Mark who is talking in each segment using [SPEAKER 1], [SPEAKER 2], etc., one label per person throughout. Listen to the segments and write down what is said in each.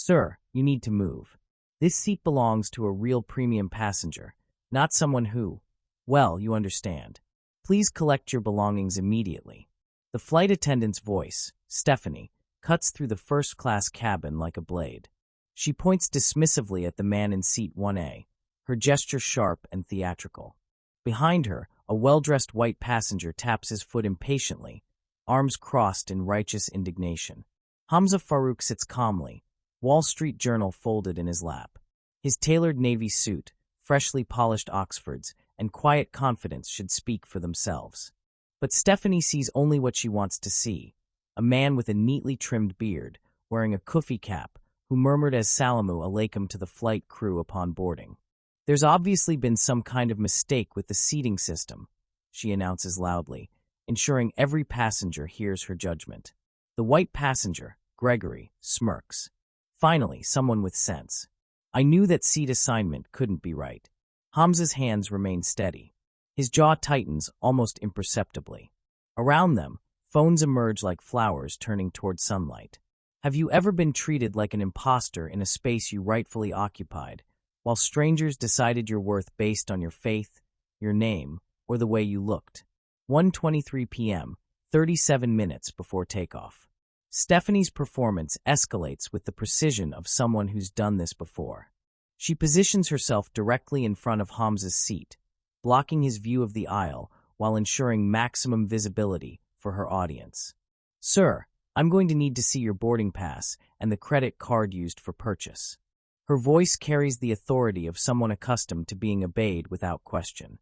[SPEAKER 1] Sir, you need to move. This seat belongs to a real premium passenger, not someone who, well, you understand. Please collect your belongings immediately. The flight attendant's voice, Stephanie, cuts through the first-class cabin like a blade. She points dismissively at the man in seat 1A, her gesture sharp and theatrical. Behind her, a well-dressed white passenger taps his foot impatiently, arms crossed in righteous indignation. Hamza Farouk sits calmly, Wall Street Journal folded in his lap. His tailored navy suit, freshly polished Oxfords, and quiet confidence should speak for themselves. But Stephanie sees only what she wants to see, a man with a neatly trimmed beard, wearing a kufi cap, who murmured as Salamu alaikum to the flight crew upon boarding. There's obviously been some kind of mistake with the seating system, she announces loudly, ensuring every passenger hears her judgment. The white passenger, Gregory, smirks. Finally, someone with sense. I knew that seat assignment couldn't be right. Hamza's hands remain steady. His jaw tightens almost imperceptibly. Around them, phones emerge like flowers turning toward sunlight. Have you ever been treated like an imposter in a space you rightfully occupied, while strangers decided your worth based on your faith, your name, or the way you looked? 1:23 p.m., 37 minutes before takeoff. Stephanie's performance escalates with the precision of someone who's done this before. She positions herself directly in front of Hamza's seat, blocking his view of the aisle while ensuring maximum visibility for her audience. Sir, I'm going to need to see your boarding pass and the credit card used for purchase. Her voice carries the authority of someone accustomed to being obeyed without question.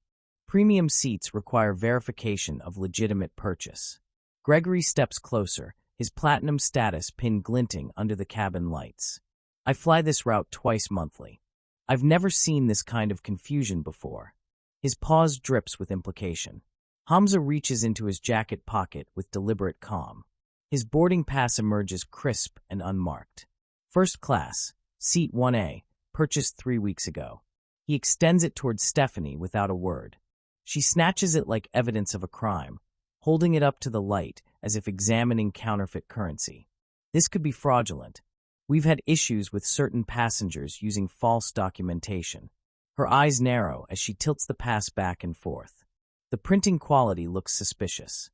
[SPEAKER 1] Premium seats require verification of legitimate purchase. Gregory steps closer, his platinum status pin glinting under the cabin lights. I fly this route twice monthly. I've never seen this kind of confusion before. His pause drips with implication. Hamza reaches into his jacket pocket with deliberate calm. His boarding pass emerges crisp and unmarked. First class, seat 1A, purchased 3 weeks ago. He extends it towards Stephanie without a word. She snatches it like evidence of a crime, holding it up to the light as if examining counterfeit currency. This could be fraudulent. We've had issues with certain passengers using false documentation. Her eyes narrow as she tilts the pass back and forth. The printing quality looks suspicious.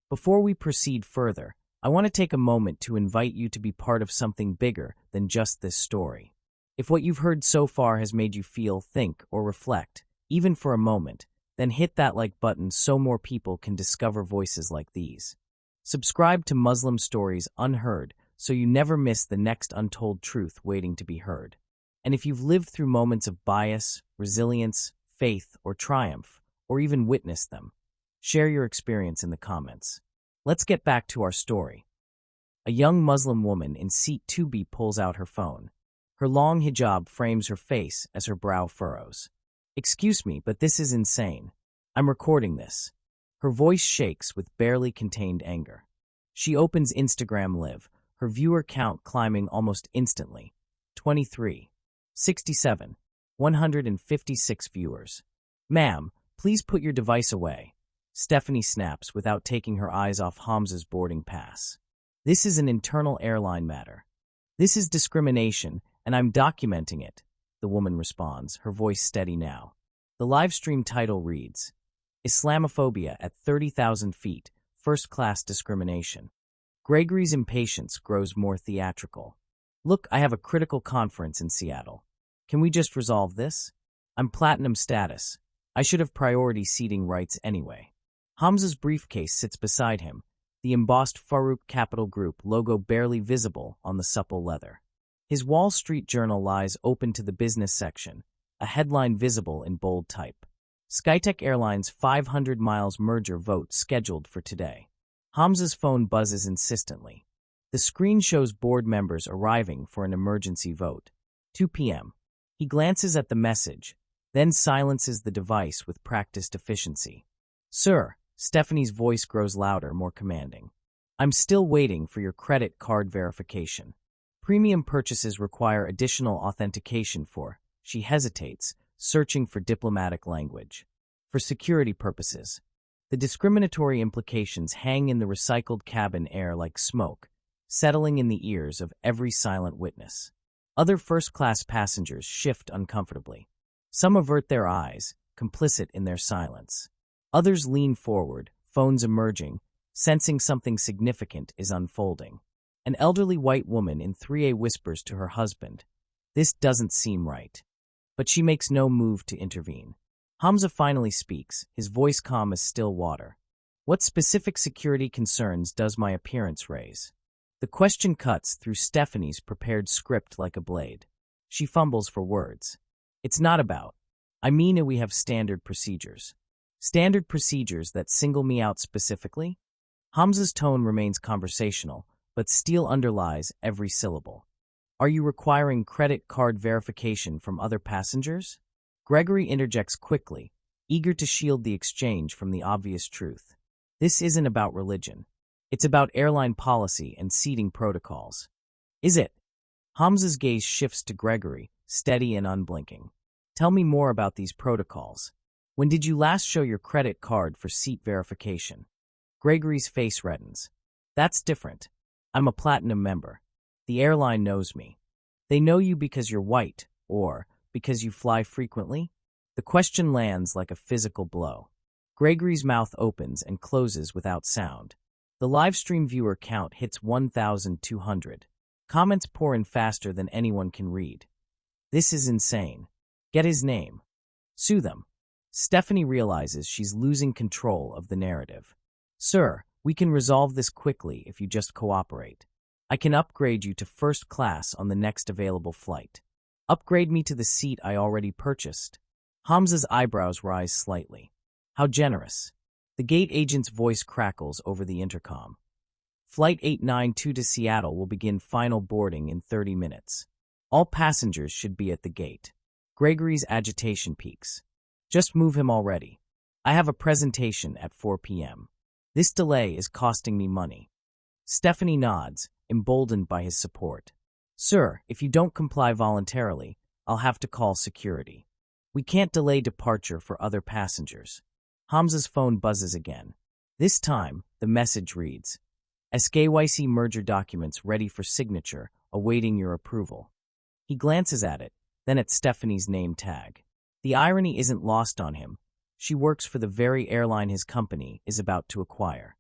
[SPEAKER 1] Before we proceed further, I want to take a moment to invite you to be part of something bigger than just this story. If what you've heard so far has made you feel, think, or reflect, even for a moment, then hit that like button so more people can discover voices like these. Subscribe to Muslim Stories Unheard so you never miss the next untold truth waiting to be heard. And if you've lived through moments of bias, resilience, faith, or triumph, or even witnessed them, share your experience in the comments. Let's get back to our story. A young Muslim woman in seat 2B pulls out her phone. Her long hijab frames her face as her brow furrows. Excuse me, but this is insane. I'm recording this. Her voice shakes with barely contained anger. She opens Instagram Live, her viewer count climbing almost instantly. 23, 67, 156 viewers. Ma'am, please put your device away. Stephanie snaps without taking her eyes off Hamza's boarding pass. This is an internal airline matter. This is discrimination, and I'm documenting it, the woman responds, her voice steady now. The livestream title reads, Islamophobia at 30,000 feet, first-class discrimination. Gregory's impatience grows more theatrical. Look, I have a critical conference in Seattle. Can we just resolve this? I'm platinum status. I should have priority seating rights anyway. Hamza's briefcase sits beside him, the embossed Farouk Capital Group logo barely visible on the supple leather. His Wall Street Journal lies open to the business section, a headline visible in bold type. Skytech Airlines 500 miles merger vote scheduled for today. Hamza's phone buzzes insistently. The screen shows board members arriving for an emergency vote. 2 p.m. He glances at the message, then silences the device with practiced efficiency. Sir, Stephanie's voice grows louder, more commanding. I'm still waiting for your credit card verification. Premium purchases require additional authentication for, she hesitates, searching for diplomatic language. For security purposes. The discriminatory implications hang in the recycled cabin air like smoke, settling in the ears of every silent witness. Other first-class passengers shift uncomfortably. Some avert their eyes, complicit in their silence. Others lean forward, phones emerging, sensing something significant is unfolding. An elderly white woman in 3A whispers to her husband, "This doesn't seem right." But she makes no move to intervene. Hamza finally speaks, his voice calm as still water. "What specific security concerns does my appearance raise?" The question cuts through Stephanie's prepared script like a blade. She fumbles for words. "It's not about. I mean, we have standard procedures." "Standard procedures that single me out specifically?" Hamza's tone remains conversational, but steel underlies every syllable. "Are you requiring credit card verification from other passengers?" Gregory interjects quickly, eager to shield the exchange from the obvious truth. "This isn't about religion. It's about airline policy and seating protocols." "Is it?" Hamza's gaze shifts to Gregory, steady and unblinking. "Tell me more about these protocols. When did you last show your credit card for seat verification?" Gregory's face reddens. "That's different. I'm a platinum member. The airline knows me." "They know you because you're white, or because you fly frequently?" The question lands like a physical blow. Gregory's mouth opens and closes without sound. The livestream viewer count hits 1,200. Comments pour in faster than anyone can read. "This is insane. Get his name. Sue them." Stephanie realizes she's losing control of the narrative. "Sir, we can resolve this quickly if you just cooperate. I can upgrade you to first class on the next available flight." "Upgrade me to the seat I already purchased." Hamza's eyebrows rise slightly. "How generous." The gate agent's voice crackles over the intercom. "Flight 892 to Seattle will begin final boarding in 30 minutes. All passengers should be at the gate." Gregory's agitation peaks. "Just move him already. I have a presentation at 4 p.m. This delay is costing me money." Stephanie nods, emboldened by his support. "Sir, if you don't comply voluntarily, I'll have to call security. We can't delay departure for other passengers." Hamza's phone buzzes again. This time, the message reads, "SKYC merger documents ready for signature, awaiting your approval." He glances at it, then at Stephanie's name tag. The irony isn't lost on him. She works for the very airline his company is about to acquire.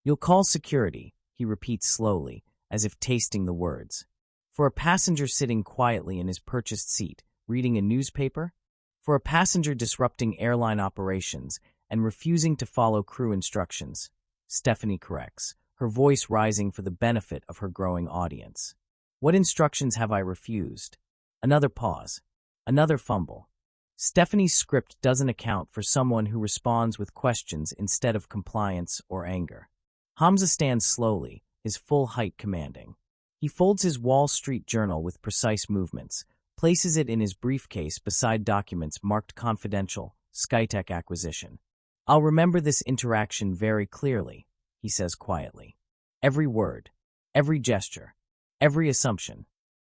[SPEAKER 1] "You'll call security," he repeats slowly, as if tasting the words. "For a passenger sitting quietly in his purchased seat, reading a newspaper? For a passenger disrupting airline operations and refusing to follow crew instructions?" Stephanie corrects, her voice rising for the benefit of her growing audience. "What instructions have I refused?" Another pause. Another fumble. Stephanie's script doesn't account for someone who responds with questions instead of compliance or anger. Hamza stands slowly, his full height commanding. He folds his Wall Street Journal with precise movements, places it in his briefcase beside documents marked confidential, Skytech acquisition. "I'll remember this interaction very clearly," he says quietly. Every word, every gesture, every assumption.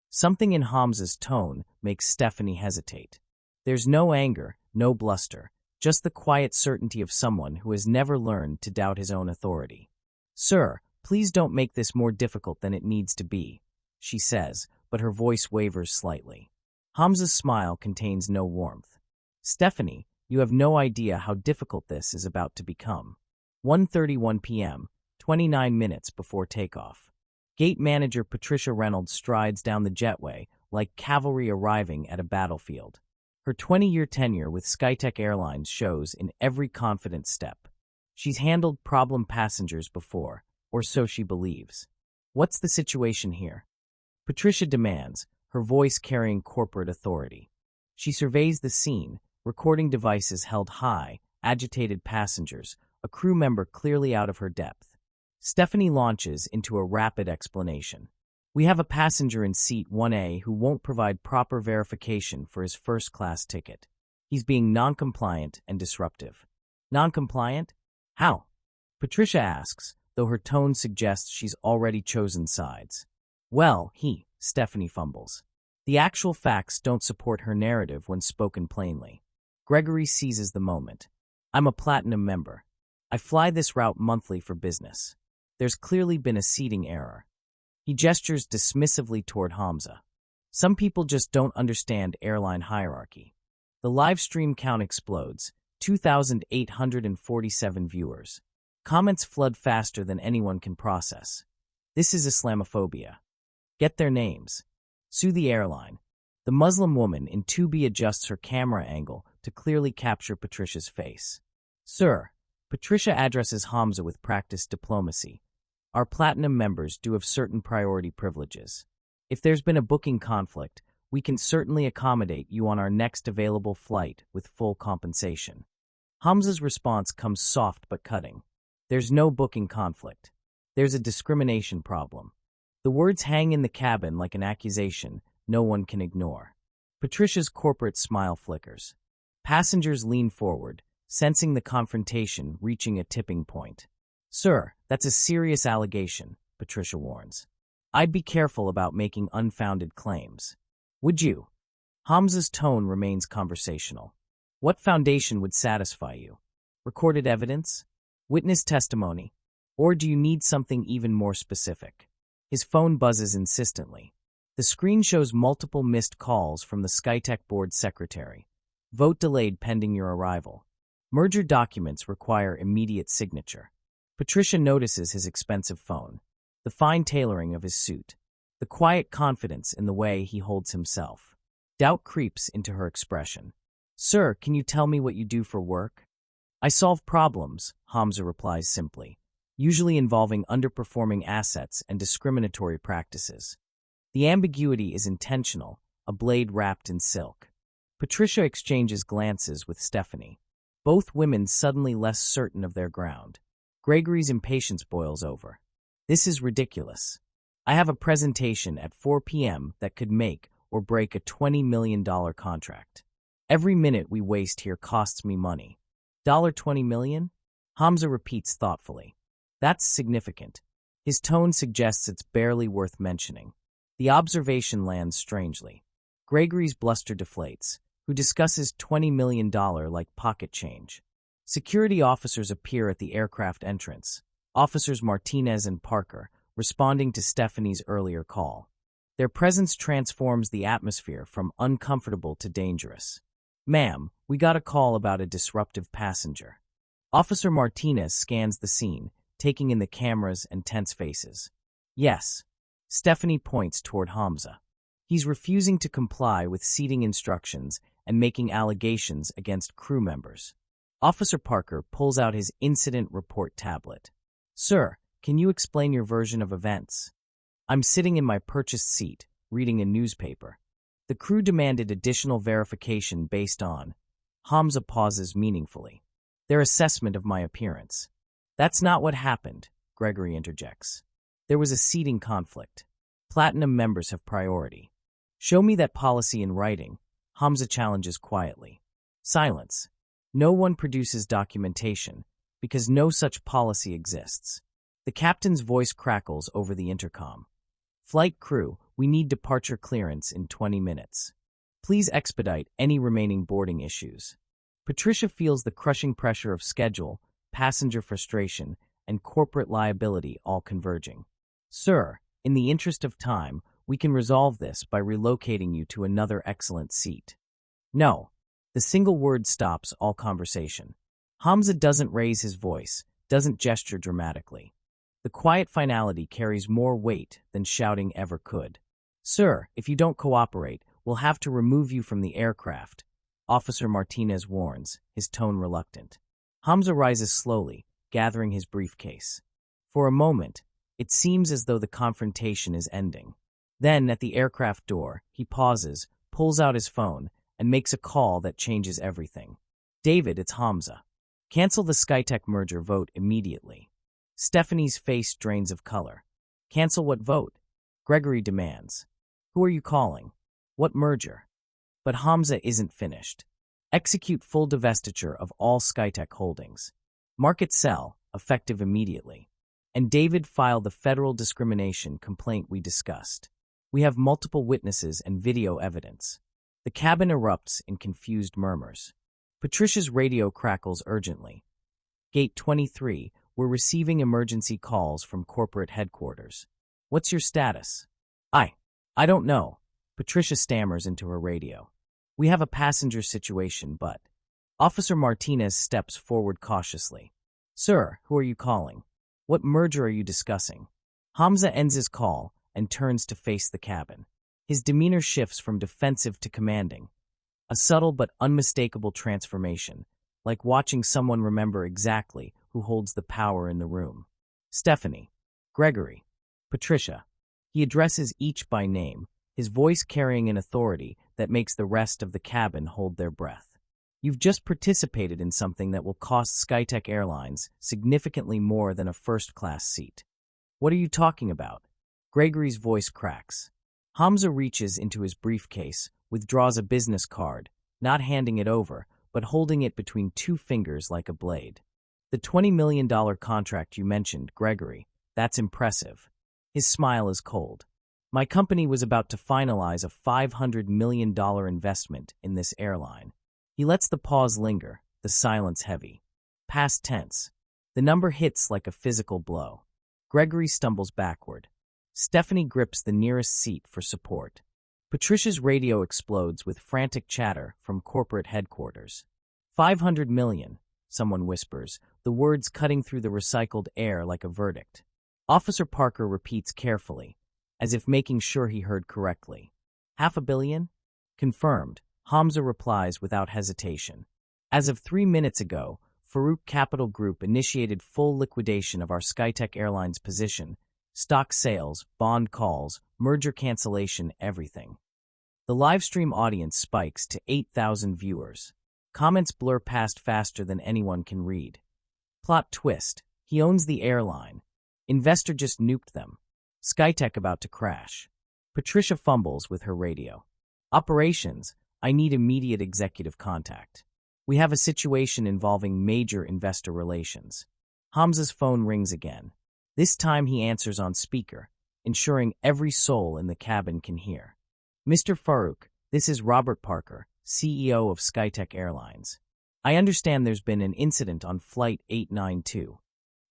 [SPEAKER 1] Something in Hamza's tone makes Stephanie hesitate. There's no anger, no bluster, just the quiet certainty of someone who has never learned to doubt his own authority. "Sir, please don't make this more difficult than it needs to be," she says, but her voice wavers slightly. Hamza's smile contains no warmth. "Stephanie, you have no idea how difficult this is about to become." 1:31 p.m., 29 minutes before takeoff. Gate manager Patricia Reynolds strides down the jetway like cavalry arriving at a battlefield. Her 20-year tenure with Skytech Airlines shows in every confident step. She's handled problem passengers before, or so she believes. "What's the situation here?" Patricia demands, her voice carrying corporate authority. She surveys the scene, recording devices held high, agitated passengers, a crew member clearly out of her depth. Stephanie launches into a rapid explanation. "We have a passenger in seat 1A who won't provide proper verification for his first-class ticket. He's being non-compliant and disruptive." "Non-compliant? How?" Patricia asks, though her tone suggests she's already chosen sides. "Well, Stephanie fumbles. The actual facts don't support her narrative when spoken plainly. Gregory seizes the moment. "I'm a platinum member. I fly this route monthly for business. There's clearly been a seating error." He gestures dismissively toward Hamza. Some people just don't understand airline hierarchy. The live stream count explodes, 2,847 viewers. Comments flood faster than anyone can process. This is Islamophobia. Get their names. Sue the airline. The Muslim woman in 2B adjusts her camera angle to clearly capture Patricia's face. Sir, Patricia addresses Hamza with practiced diplomacy. Our platinum members do have certain priority privileges. If there's been a booking conflict, we can certainly accommodate you on our next available flight with full compensation. Hamza's response comes soft but cutting. There's no booking conflict. There's a discrimination problem. The words hang in the cabin like an accusation no one can ignore. Patricia's corporate smile flickers. Passengers lean forward, sensing the confrontation reaching a tipping point. Sir, that's a serious allegation, Patricia warns. I'd be careful about making unfounded claims. Would you? Hamza's tone remains conversational. What foundation would satisfy you? Recorded evidence? Witness testimony? Or do you need something even more specific? His phone buzzes insistently. The screen shows multiple missed calls from the SkyTech board secretary. Vote delayed pending your arrival. Merger documents require immediate signature. Patricia notices his expensive phone, the fine tailoring of his suit, the quiet confidence in the way he holds himself. Doubt creeps into her expression. Sir, can you tell me what you do for work? I solve problems, Hamza replies simply, usually involving underperforming assets and discriminatory practices. The ambiguity is intentional, a blade wrapped in silk. Patricia exchanges glances with Stephanie, both women suddenly less certain of their ground. Gregory's impatience boils over. This is ridiculous. I have a presentation at 4 p.m. that could make or break a $20 million contract. Every minute we waste here costs me money. $20 million? Hamza repeats thoughtfully. That's significant. His tone suggests it's barely worth mentioning. The observation lands strangely. Gregory's bluster deflates, who discusses $20 million like pocket change. Security officers appear at the aircraft entrance, Officers Martinez and Parker, responding to Stephanie's earlier call. Their presence transforms the atmosphere from uncomfortable to dangerous. Ma'am, we got a call about a disruptive passenger. Officer Martinez scans the scene, taking in the cameras and tense faces. Yes. Stephanie points toward Hamza. He's refusing to comply with seating instructions and making allegations against crew members. Officer Parker pulls out his incident report tablet. Sir, can you explain your version of events? I'm sitting in my purchased seat, reading a newspaper. The crew demanded additional verification based on. Hamza pauses meaningfully. Their assessment of my appearance. That's not what happened, Gregory interjects. There was a seating conflict. Platinum members have priority. Show me that policy in writing, Hamza challenges quietly. Silence. No one produces documentation, because no such policy exists. The captain's voice crackles over the intercom. Flight crew, we need departure clearance in 20 minutes. Please expedite any remaining boarding issues. Patricia feels the crushing pressure of schedule, passenger frustration, and corporate liability all converging. Sir, in the interest of time, we can resolve this by relocating you to another excellent seat. No. The single word stops all conversation. Hamza doesn't raise his voice, doesn't gesture dramatically. The quiet finality carries more weight than shouting ever could. Sir, if you don't cooperate, we'll have to remove you from the aircraft, Officer Martinez warns, his tone reluctant. Hamza rises slowly, gathering his briefcase. For a moment, it seems as though the confrontation is ending. Then, at the aircraft door, he pauses, pulls out his phone, and makes a call that changes everything. David, it's Hamza. Cancel the SkyTech merger vote immediately. Stephanie's face drains of color. Cancel what vote? Gregory demands. Who are you calling? What merger? But Hamza isn't finished. Execute full divestiture of all SkyTech holdings. Market sell, effective immediately. And David filed the federal discrimination complaint we discussed. We have multiple witnesses and video evidence. The cabin erupts in confused murmurs. Patricia's radio crackles urgently. Gate 23, we're receiving emergency calls from corporate headquarters. What's your status? I don't know. Patricia stammers into her radio. We have a passenger situation, but... Officer Martinez steps forward cautiously. Sir, who are you calling? What merger are you discussing? Hamza ends his call and turns to face the cabin. His demeanor shifts from defensive to commanding. A subtle but unmistakable transformation, like watching someone remember exactly who holds the power in the room. Stephanie, Gregory, Patricia. He addresses each by name, his voice carrying an authority that makes the rest of the cabin hold their breath. You've just participated in something that will cost SkyTech Airlines significantly more than a first-class seat. What are you talking about? Gregory's voice cracks. Hamza reaches into his briefcase, withdraws a business card, not handing it over, but holding it between two fingers like a blade. The $20 million contract you mentioned, Gregory, that's impressive. His smile is cold. My company was about to finalize a $500 million investment in this airline. He lets the pause linger, the silence heavy. Past tense. The number hits like a physical blow. Gregory stumbles backward. Stephanie grips the nearest seat for support. Patricia's radio explodes with frantic chatter from corporate headquarters. $500 million, someone whispers, the words cutting through the recycled air like a verdict. Officer Parker repeats carefully, as if making sure he heard correctly. $500 million? Confirmed, Hamza replies without hesitation. As of 3 minutes ago, Farouk Capital Group initiated full liquidation of our SkyTech Airlines position, stock sales, bond calls, merger cancellation, everything. The livestream audience spikes to 8,000 viewers. Comments blur past faster than anyone can read. Plot twist. He owns the airline. Investor just nuked them. SkyTech about to crash. Patricia fumbles with her radio. Operations, I need immediate executive contact. We have a situation involving major investor relations. Hamza's phone rings again. This time he answers on speaker, ensuring every soul in the cabin can hear. Mr. Farouk, this is Robert Parker, CEO of SkyTech Airlines. I understand there's been an incident on Flight 892.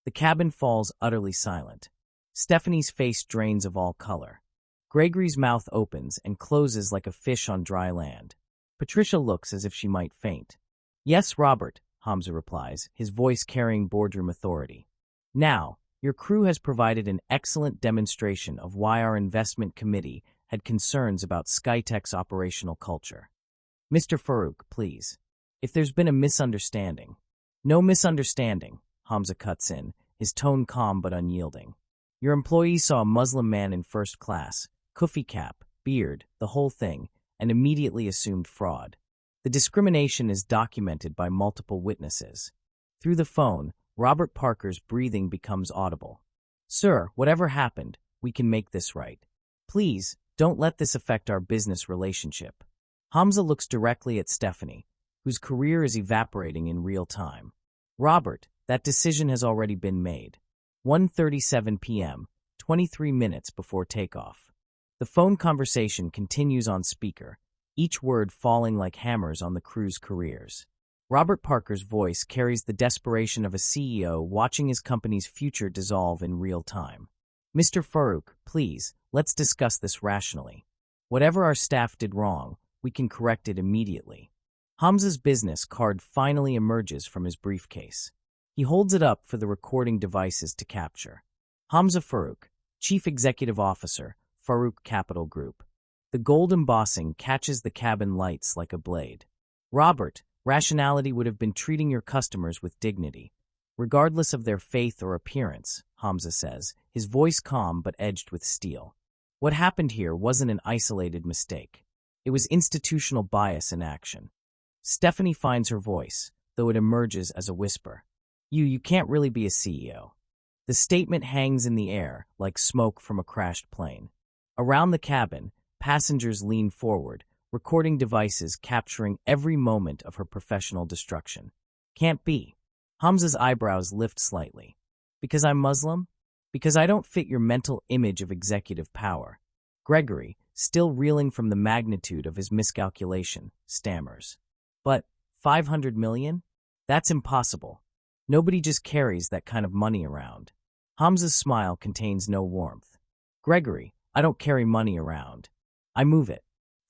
[SPEAKER 1] The cabin falls utterly silent. Stephanie's face drains of all color. Gregory's mouth opens and closes like a fish on dry land. Patricia looks as if she might faint. Yes, Robert, Hamza replies, his voice carrying boardroom authority. Now, your crew has provided an excellent demonstration of why our investment committee had concerns about SkyTech's operational culture. Mr. Farouk, please. If there's been a misunderstanding. No misunderstanding, Hamza cuts in, his tone calm but unyielding. Your employees saw a Muslim man in first class, kufi cap, beard, the whole thing, and immediately assumed fraud. The discrimination is documented by multiple witnesses. Through the phone, Robert Parker's breathing becomes audible. Sir, whatever happened, we can make this right. Please, don't let this affect our business relationship. Hamza looks directly at Stephanie, whose career is evaporating in real time. Robert, that decision has already been made. 1:37 p.m., 23 minutes before takeoff. The phone conversation continues on speaker, each word falling like hammers on the crew's careers. Robert Parker's voice carries the desperation of a CEO watching his company's future dissolve in real time. Mr. Farouk, please, let's discuss this rationally. Whatever our staff did wrong, we can correct it immediately. Hamza's business card finally emerges from his briefcase. He holds it up for the recording devices to capture. Hamza Farouk, Chief Executive Officer, Farouk Capital Group. The gold embossing catches the cabin lights like a blade. Robert, rationality would have been treating your customers with dignity, regardless of their faith or appearance, Hamza says, his voice calm but edged with steel. What happened here wasn't an isolated mistake. It was institutional bias in action. Stephanie finds her voice, though it emerges as a whisper. You can't really be a CEO. The statement hangs in the air like smoke from a crashed plane. Around the cabin, passengers lean forward, recording devices capturing every moment of her professional destruction. Can't be. Hamza's eyebrows lift slightly. Because I'm Muslim? Because I don't fit your mental image of executive power. Gregory, still reeling from the magnitude of his miscalculation, stammers. But, 500 million? That's impossible. Nobody just carries that kind of money around. Hamza's smile contains no warmth. Gregory, I don't carry money around. I move it.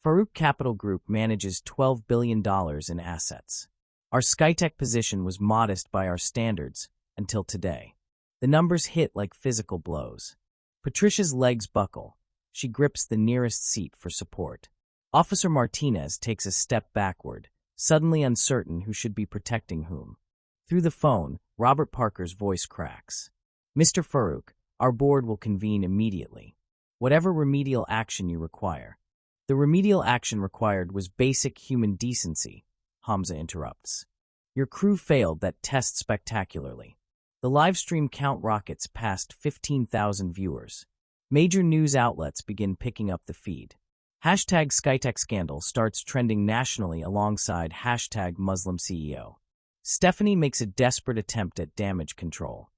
[SPEAKER 1] Farouk Capital Group manages $12 billion in assets. Our Skytech position was modest by our standards until today. The numbers hit like physical blows. Patricia's legs buckle. She grips the nearest seat for support. Officer Martinez takes a step backward, suddenly uncertain who should be protecting whom. Through the phone, Robert Parker's voice cracks. Mr. Farouk, our board will convene immediately. Whatever remedial action you require. The remedial action required was basic human decency, Hamza interrupts. Your crew failed that test spectacularly. The live stream count rockets past 15,000 viewers. Major news outlets begin picking up the feed. Hashtag Skytech scandal starts trending nationally alongside hashtag Muslim CEO. Stephanie makes a desperate attempt at damage control.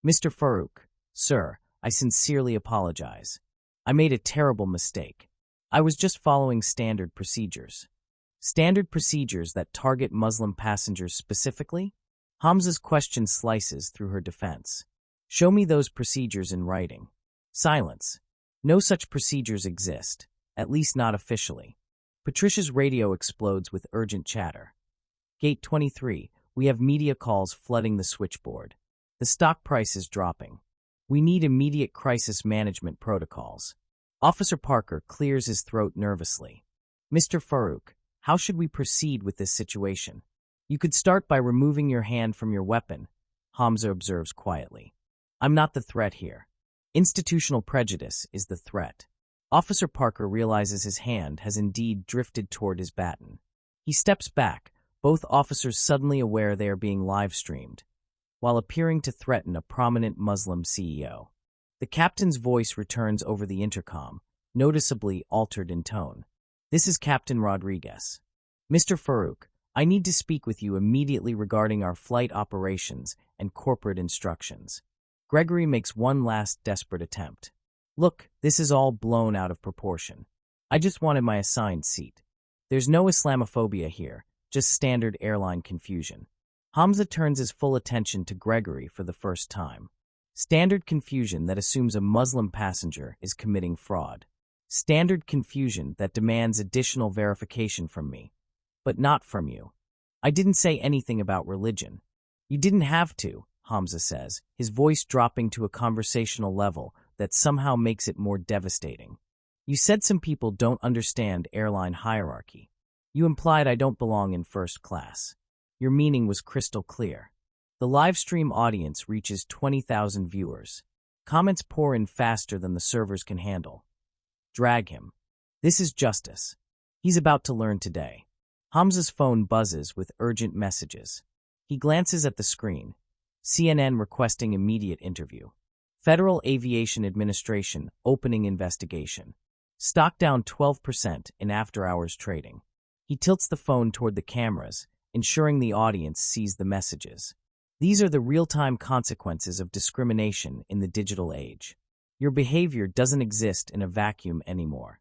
[SPEAKER 1] Mr. Farouk, sir, I sincerely apologize. I made a terrible mistake. I was just following standard procedures. Standard procedures that target Muslim passengers specifically? Hamza's question slices through her defense. Show me those procedures in writing. Silence. No such procedures exist, at least not officially. Patricia's radio explodes with urgent chatter. Gate 23, we have media calls flooding the switchboard. The stock price is dropping. We need immediate crisis management protocols. Officer Parker clears his throat nervously. Mr. Farouk, how should we proceed with this situation? You could start by removing your hand from your weapon, Hamza observes quietly. I'm not the threat here. Institutional prejudice is the threat. Officer Parker realizes his hand has indeed drifted toward his baton. He steps back, both officers suddenly aware they are being live-streamed, while appearing to threaten a prominent Muslim CEO. The captain's voice returns over the intercom, noticeably altered in tone. This is Captain Rodriguez. Mr. Farouk, I need to speak with you immediately regarding our flight operations and corporate instructions. Gregory makes one last desperate attempt. Look, this is all blown out of proportion. I just wanted my assigned seat. There's no Islamophobia here, just standard airline confusion. Hamza turns his full attention to Gregory for the first time. Standard confusion that assumes a Muslim passenger is committing fraud. Standard confusion that demands additional verification from me, but not from you. I didn't say anything about religion. You didn't have to, Hamza says, his voice dropping to a conversational level that somehow makes it more devastating. You said some people don't understand airline hierarchy. You implied I don't belong in first class. Your meaning was crystal clear. The live stream audience reaches 20,000 viewers. Comments pour in faster than the servers can handle. Drag him. This is justice. He's about to learn today. Hamza's phone buzzes with urgent messages. He glances at the screen. CNN requesting immediate interview. Federal Aviation Administration opening investigation. Stock down 12% in after-hours trading. He tilts the phone toward the cameras, ensuring the audience sees the messages. These are the real-time consequences of discrimination in the digital age. Your behavior doesn't exist in a vacuum anymore.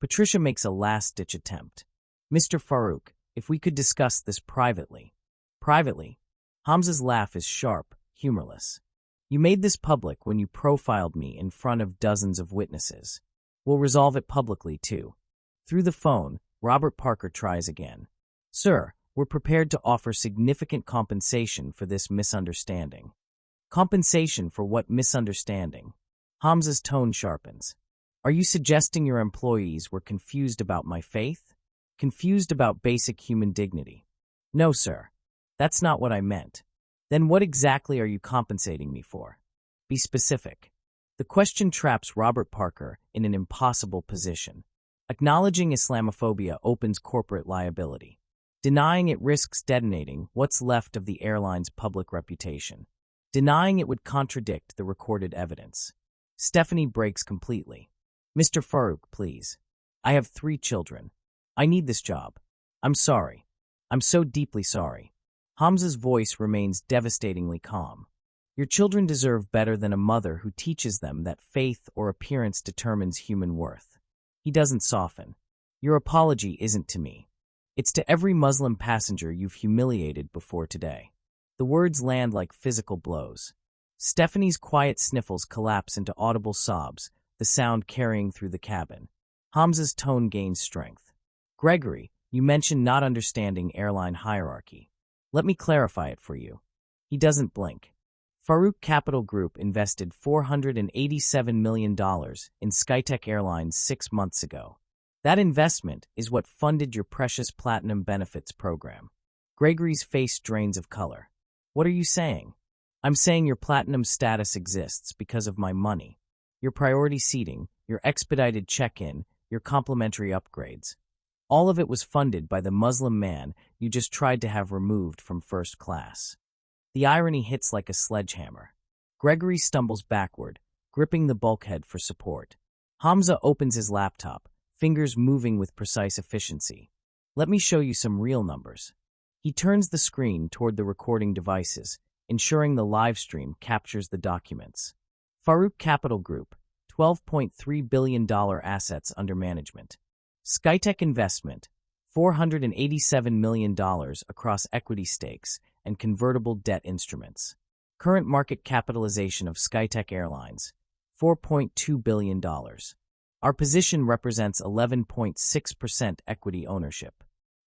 [SPEAKER 1] Patricia makes a last-ditch attempt. Mr. Farouk, if we could discuss this privately. Privately? Hamza's laugh is sharp, humorless. You made this public when you profiled me in front of dozens of witnesses. We'll resolve it publicly, too. Through the phone, Robert Parker tries again. Sir, we're prepared to offer significant compensation for this misunderstanding. Compensation for what misunderstanding? Hamza's tone sharpens. Are you suggesting your employees were confused about my faith? Confused about basic human dignity? No, sir. That's not what I meant. Then what exactly are you compensating me for? Be specific. The question traps Robert Parker in an impossible position. Acknowledging Islamophobia opens corporate liability. Denying it risks detonating what's left of the airline's public reputation. Denying it would contradict the recorded evidence. Stephanie breaks completely. Mr. Farouk, please. I have 3 children. I need this job. I'm sorry. I'm so deeply sorry. Hamza's voice remains devastatingly calm. Your children deserve better than a mother who teaches them that faith or appearance determines human worth. He doesn't soften. Your apology isn't to me. It's to every Muslim passenger you've humiliated before today. The words land like physical blows. Stephanie's quiet sniffles collapse into audible sobs, the the sound carrying through the cabin. Hamza's tone gains strength. Gregory, you mentioned not understanding airline hierarchy. Let me clarify it for you. He doesn't blink. Farouk Capital Group invested $487 million in SkyTech Airlines 6 months ago. That investment is what funded your precious Platinum Benefits program. Gregory's face drains of color. What are you saying? I'm saying your Platinum status exists because of my money. Your priority seating, your expedited check-in, your complimentary upgrades. All of it was funded by the Muslim man you just tried to have removed from first class. The irony hits like a sledgehammer. Gregory stumbles backward, gripping the bulkhead for support. Hamza opens his laptop, fingers moving with precise efficiency. Let me show you some real numbers. He turns the screen toward the recording devices, ensuring the live stream captures the documents. Farouk Capital Group, $12.3 billion assets under management. SkyTech investment, $487 million across equity stakes and convertible debt instruments. Current market capitalization of SkyTech Airlines, $4.2 billion. Our position represents 11.6% equity ownership.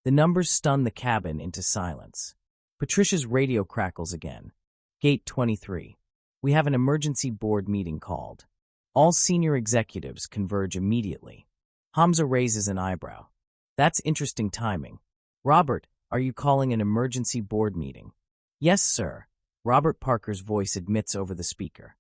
[SPEAKER 1] The numbers stun the cabin into silence. Patricia's radio crackles again. Gate 23. We have an emergency board meeting called. All senior executives converge immediately. Hamza raises an eyebrow. That's interesting timing. Robert, are you calling an emergency board meeting? Yes, sir. Robert Parker's voice admits over the speaker.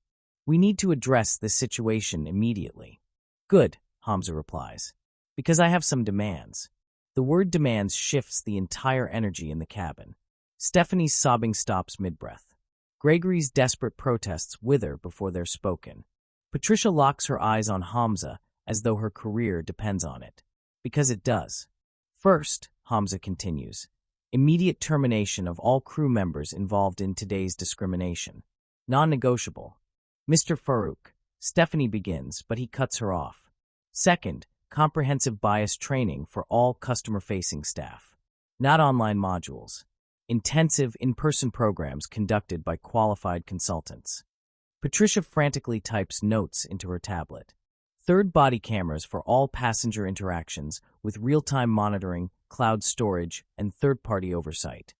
[SPEAKER 1] We need to address this situation immediately. Good, Hamza replies. Because I have some demands. The word demands shifts the entire energy in the cabin. Stephanie's sobbing stops mid-breath. Gregory's desperate protests wither before they're spoken. Patricia locks her eyes on Hamza as though her career depends on it. Because it does. First, Hamza continues, immediate termination of all crew members involved in today's discrimination. Non-negotiable. Mr. Farouk, Stephanie begins, but he cuts her off. Second, comprehensive bias training for all customer-facing staff. Not online modules. Intensive in-person programs conducted by qualified consultants. Patricia frantically types notes into her tablet. Third, body cameras for all passenger interactions with real-time monitoring, cloud storage, and third-party oversight.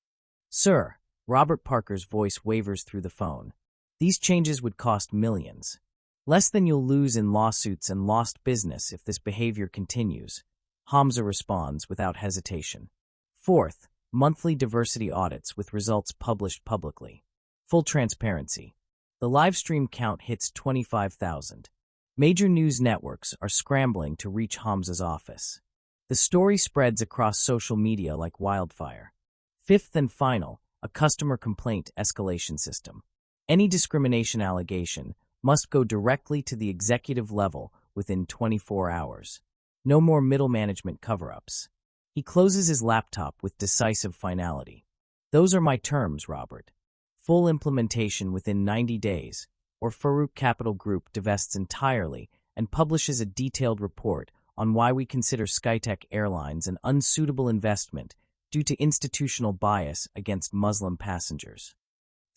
[SPEAKER 1] Sir, Robert Parker's voice wavers through the phone. These changes would cost millions. Less than you'll lose in lawsuits and lost business if this behavior continues. Hamza responds without hesitation. Fourth, monthly diversity audits with results published publicly. Full transparency. The live stream count hits 25,000. Major news networks are scrambling to reach Hamza's office. The story spreads across social media like wildfire. Fifth and final, a customer complaint escalation system. Any discrimination allegation must go directly to the executive level within 24 hours. No more middle management cover-ups. He closes his laptop with decisive finality. Those are my terms, Robert. Full implementation within 90 days, or Farouk Capital Group divests entirely and publishes a detailed report on why we consider SkyTech Airlines an unsuitable investment due to institutional bias against Muslim passengers.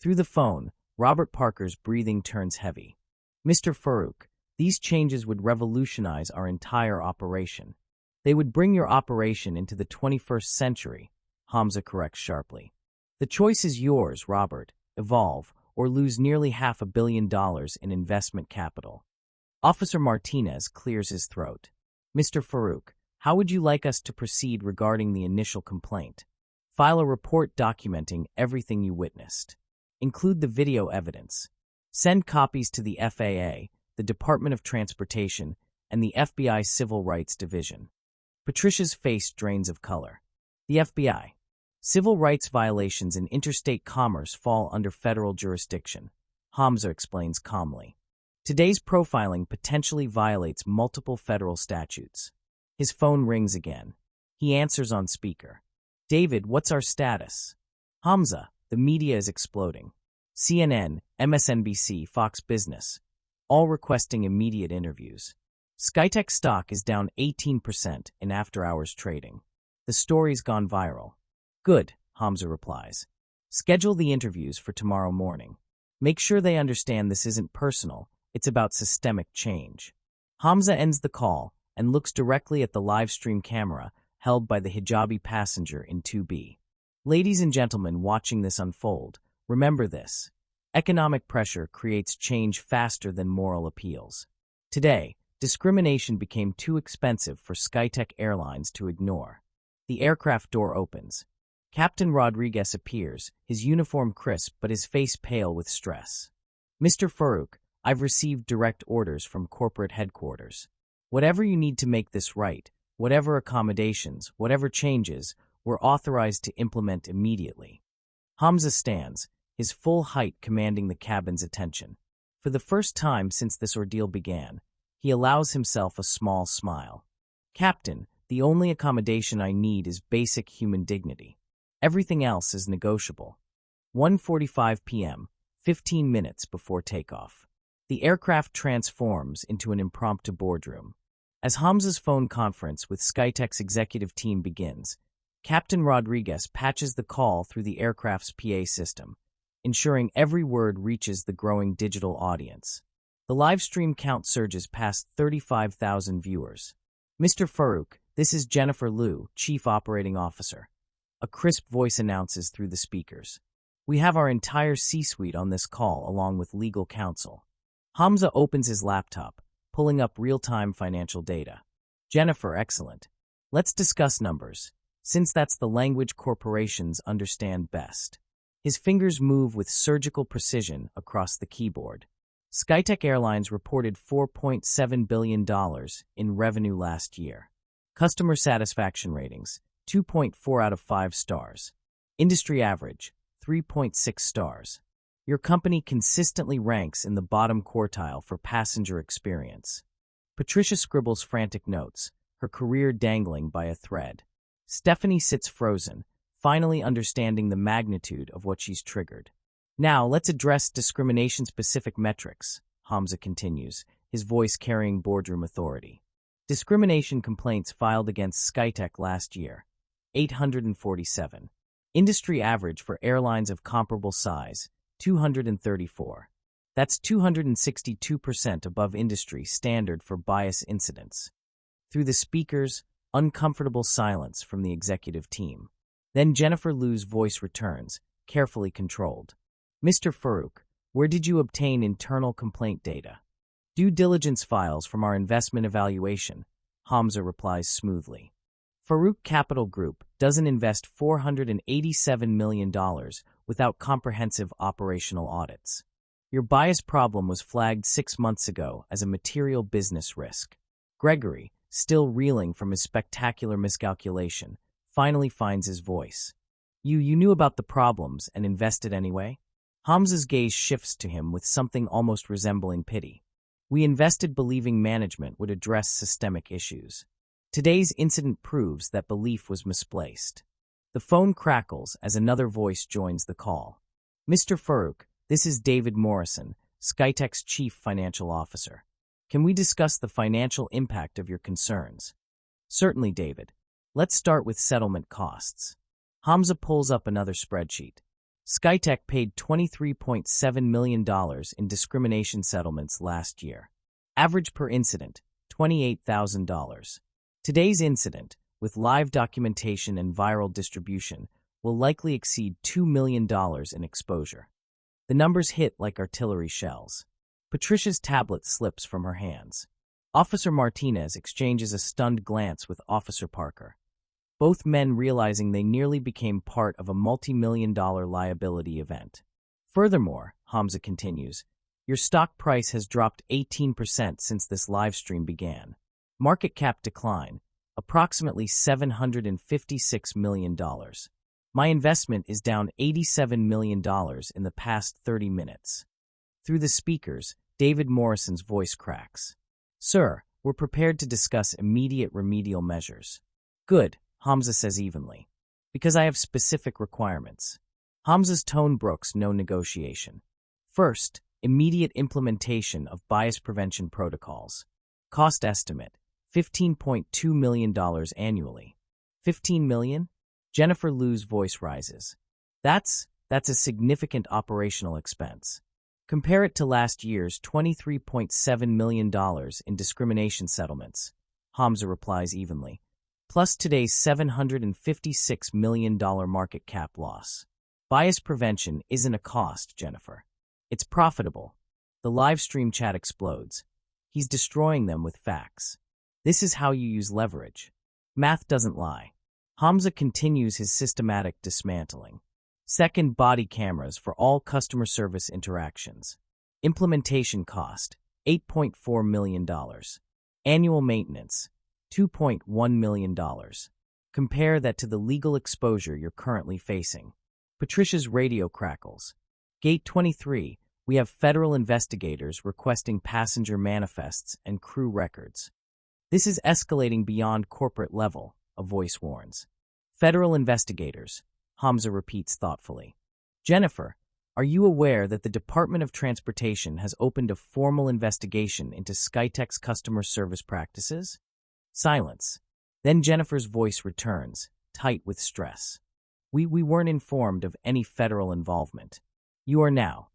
[SPEAKER 1] Through the phone, Robert Parker's breathing turns heavy. Mr. Farouk, these changes would revolutionize our entire operation. They would bring your operation into the 21st century, Hamza corrects sharply. The choice is yours, Robert. Evolve, or lose nearly $500 million in investment capital. Officer Martinez clears his throat. Mr. Farouk, how would you like us to proceed regarding the initial complaint? File a report documenting everything you witnessed. Include the video evidence. Send copies to the FAA, the Department of Transportation, and the FBI Civil Rights Division. Patricia's face drains of color. The FBI. Civil rights violations in interstate commerce fall under federal jurisdiction, Hamza explains calmly. Today's profiling potentially violates multiple federal statutes. His phone rings again. He answers on speaker. David, what's our status? Hamza, the media is exploding. CNN, MSNBC, Fox Business, all requesting immediate interviews. SkyTech stock is down 18% in after-hours trading. The story's gone viral. Good, Hamza replies. Schedule the interviews for tomorrow morning. Make sure they understand this isn't personal, it's about systemic change. Hamza ends the call and looks directly at the live stream camera held by the hijabi passenger in 2B. Ladies and gentlemen watching this unfold, remember this. Economic pressure creates change faster than moral appeals. Today, discrimination became too expensive for SkyTech Airlines to ignore. The aircraft door opens. Captain Rodriguez appears, his uniform crisp but his face pale with stress. "Mr. Farouk, I've received direct orders from corporate headquarters. Whatever you need to make this right, whatever accommodations, whatever changes, we're authorized to implement immediately." Hamza stands, his full height commanding the cabin's attention. For the first time since this ordeal began, he allows himself a small smile. "Captain, the only accommodation I need is basic human dignity. Everything else is negotiable." 1:45 p.m., 15 minutes before takeoff. The aircraft transforms into an impromptu boardroom. As Hamza's phone conference with SkyTech's executive team begins, Captain Rodriguez patches the call through the aircraft's PA system, ensuring every word reaches the growing digital audience. The live stream count surges past 35,000 viewers. "Mr. Farouk, this is Jennifer Liu, Chief Operating Officer." A crisp voice announces through the speakers. "We have our entire C-suite on this call along with legal counsel." Hamza opens his laptop, pulling up real-time financial data. "Jennifer, excellent. Let's discuss numbers, since that's the language corporations understand best." His fingers move with surgical precision across the keyboard. SkyTech Airlines reported $4.7 billion in revenue last year. Customer satisfaction ratings, 2.4 out of 5 stars. Industry average, 3.6 stars. Your company consistently ranks in the bottom quartile for passenger experience. Patricia scribbles frantic notes, her career dangling by a thread. Stephanie sits frozen, finally understanding the magnitude of what she's triggered. "Now, let's address discrimination-specific metrics," Hamza continues, his voice carrying boardroom authority. Discrimination complaints filed against SkyTech last year, 847. Industry average for airlines of comparable size, 234. That's 262% above industry standard for bias incidents. Through the speakers, uncomfortable silence from the executive team. Then Jennifer Liu's voice returns, carefully controlled. "Mr. Farouk, where did you obtain internal complaint data?" "Due diligence files from our investment evaluation," Hamza replies smoothly. Farouk Capital Group doesn't invest $487 million without comprehensive operational audits. Your bias problem was flagged 6 months ago as a material business risk. Gregory, still reeling from his spectacular miscalculation, finally finds his voice. You knew about the problems and invested anyway?" Hamza's gaze shifts to him with something almost resembling pity. "We invested believing management would address systemic issues. Today's incident proves that belief was misplaced." The phone crackles as another voice joins the call. "Mr. Farouk, this is David Morrison, SkyTech's Chief Financial Officer. Can we discuss the financial impact of your concerns?" "Certainly, David. Let's start with settlement costs." Hamza pulls up another spreadsheet. SkyTech paid $23.7 million in discrimination settlements last year. Average per incident, $28,000. Today's incident, with live documentation and viral distribution, will likely exceed $2 million in exposure. The numbers hit like artillery shells. Patricia's tablet slips from her hands. Officer Martinez exchanges a stunned glance with Officer Parker, both men realizing they nearly became part of a multi-million-dollar liability event. "Furthermore," Hamza continues, "your stock price has dropped 18% since this live stream began. Market cap decline, approximately $756 million. My investment is down $87 million in the past 30 minutes. Through the speakers, David Morrison's voice cracks. "Sir, we're prepared to discuss immediate remedial measures." "Good," Hamza says evenly, "because I have specific requirements." Hamza's tone brooks no negotiation. First, immediate implementation of bias prevention protocols. Cost estimate, $15.2 million annually. $15 million? Jennifer Liu's voice rises. That's a significant operational expense. Compare it to last year's $23.7 million in discrimination settlements, Hamza replies evenly, plus today's $756 million market cap loss. Bias prevention isn't a cost, Jennifer. It's profitable. The live stream chat explodes. He's destroying them with facts. This is how you use leverage. Math doesn't lie. Hamza continues his systematic dismantling. Second, body cameras for all customer service interactions. Implementation cost, $8.4 million. Annual maintenance, $2.1 million. Compare that to the legal exposure you're currently facing. Patricia's radio crackles. Gate 23, we have federal investigators requesting passenger manifests and crew records. This is escalating beyond corporate level, a voice warns. Federal investigators, Hamza repeats thoughtfully. Jennifer, are you aware that the Department of Transportation has opened a formal investigation into Skytech's customer service practices? Silence. Then Jennifer's voice returns, tight with stress. We weren't informed of any federal involvement. You are now.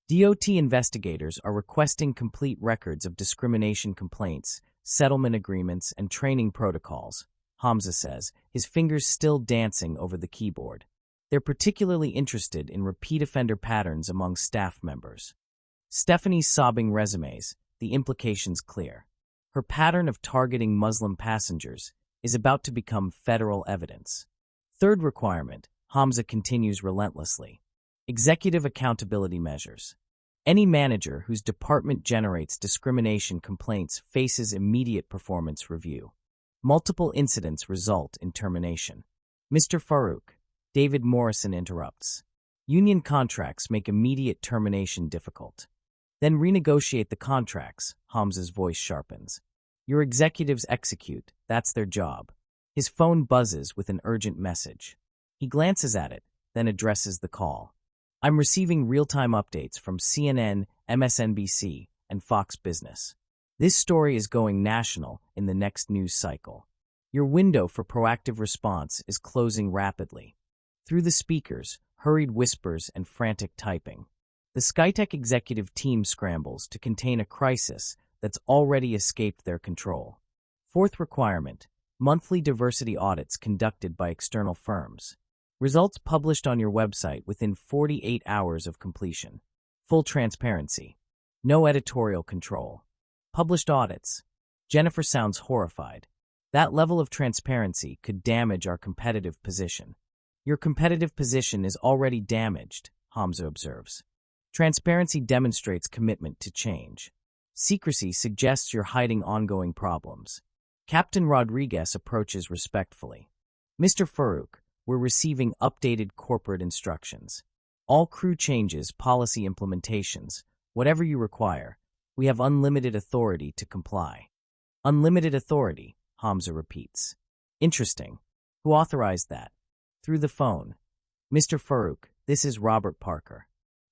[SPEAKER 1] DOT investigators are requesting complete records of discrimination complaints, settlement agreements, and training protocols, Hamza says, his fingers still dancing over the keyboard. They're particularly interested in repeat offender patterns among staff members. Stephanie's sobbing resumes, the implications clear. Her pattern of targeting Muslim passengers is about to become federal evidence. Third requirement, Hamza continues relentlessly. Executive accountability measures. Any manager whose department generates discrimination complaints faces immediate performance review. Multiple incidents result in termination. Mr. Farouk, David Morrison interrupts. Union contracts make immediate termination difficult. Then renegotiate the contracts, Hamza's voice sharpens. Your executives execute, that's their job. His phone buzzes with an urgent message. He glances at it, then addresses the call. I'm receiving real-time updates from CNN, MSNBC, and Fox Business. This story is going national in the next news cycle. Your window for proactive response is closing rapidly. Through the speakers, hurried whispers and frantic typing. The Skytech executive team scrambles to contain a crisis that's already escaped their control. Fourth requirement, monthly diversity audits conducted by external firms. Results published on your website within 48 hours of completion. Full transparency. No editorial control. Published audits. Jennifer sounds horrified. That level of transparency could damage our competitive position. Your competitive position is already damaged, Hamza observes. Transparency demonstrates commitment to change. Secrecy suggests you're hiding ongoing problems. Captain Rodriguez approaches respectfully. Mr. Farouk, we're receiving updated corporate instructions. All crew changes, policy implementations, whatever you require, we have unlimited authority to comply. Unlimited authority, Hamza repeats. Interesting. Who authorized that? Through the phone. Mr. Farouk, this is Robert Parker.